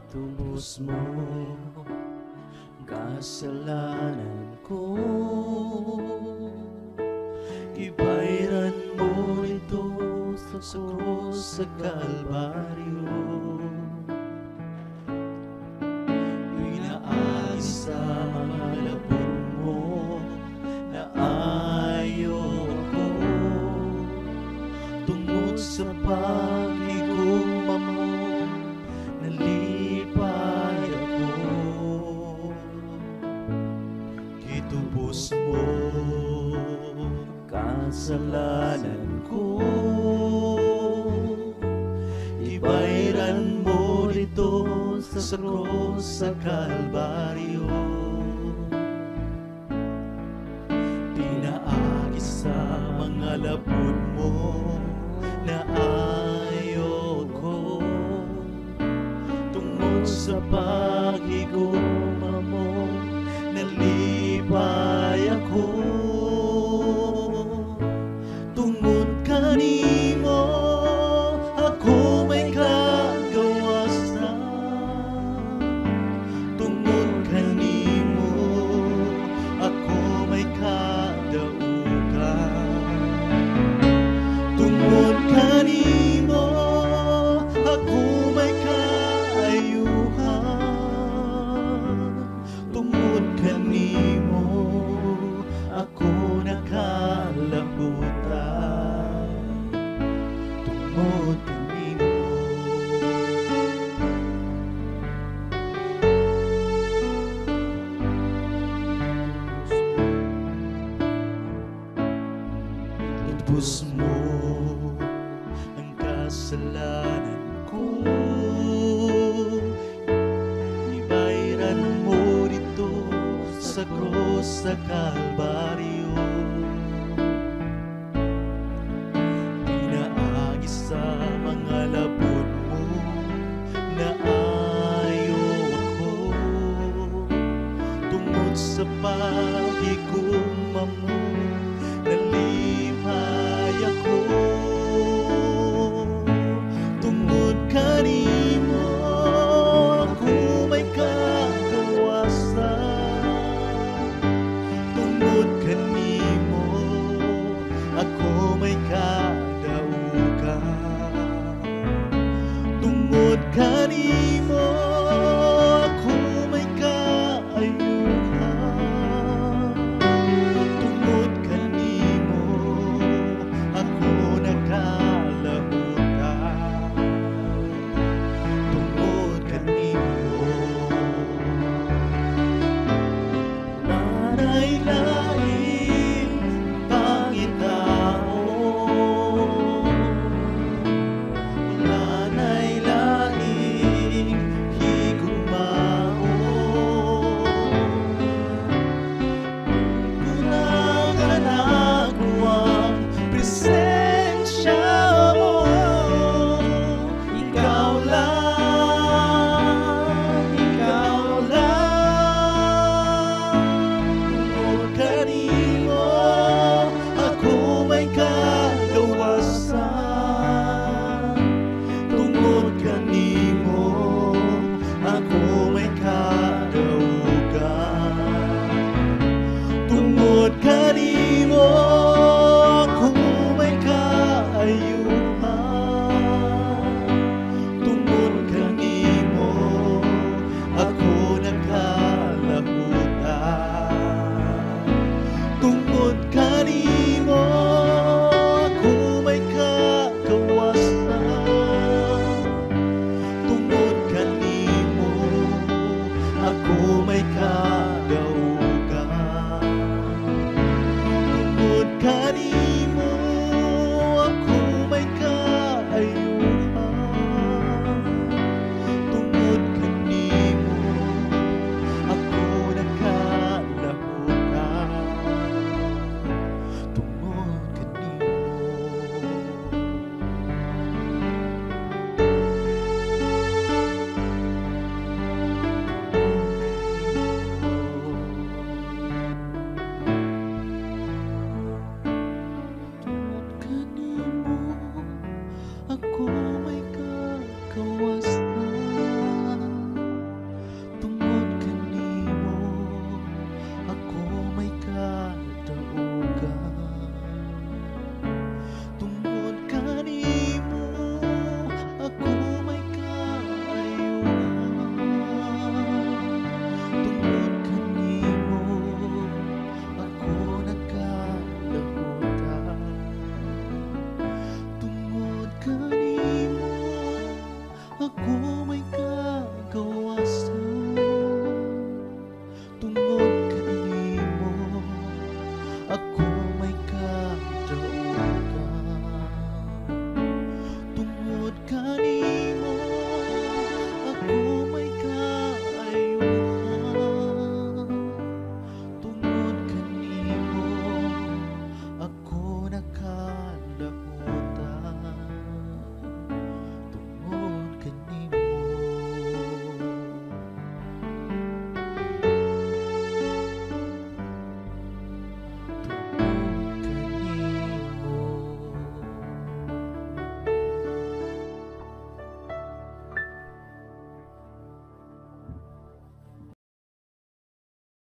Tubos mo kasalanan ko, ibairan mo ito sa krus sa Kalbaryo. Pinaayos sa mga labon mo na ayaw ko, tungod sa paghigugma mo nalipay ako. Kitubos mo kasalanan ko, ibairan mo dito sa krus sa Kalbaryo. Pinaagis sa mga labon mo na ayaw ko, tungod sa paghigugma mo nalipay ako. Tungod kanimo ako may kagawasan, tungod kanimo ako may kadaugan, tungod kanimo ako may kaayuhan, tungod kanimo ako nakalabutan, tungod kanimo. Itubos mo ang kasalanan ko, ibairan mo dito sa krus sa Kalbaryo. Pinaagis sa mga labon mo na ayaw ako, tungod sa paghigugma mo nalipay ako. Tungod kanimo ako may kagawasan, tungod kanimo ako may kadaugan, tungod kanimo ako may kaayuhan, tungod kanimo ako nakalabutan, tungod kanimo. Nanay-laing pangitao, nanay-laing higugmao, kulangan ako ang presensya mo. Ikaw lang, ikaw lang. Tungod kanimo ako may kagawasan, tungod kanimo ako may kadaugan, tungod kanimo ako may kaayuhan, tungod kanimo ako nakalabutan, tungod kanimo ako may kagawasan, tungod kanimo ako may kadaugan, tungod kanimo ako may kaayuhan, tungod kanimo ako nakalabutan, tungod kanimo. Tungod kanimo ako may kagawasan, may gagawa sa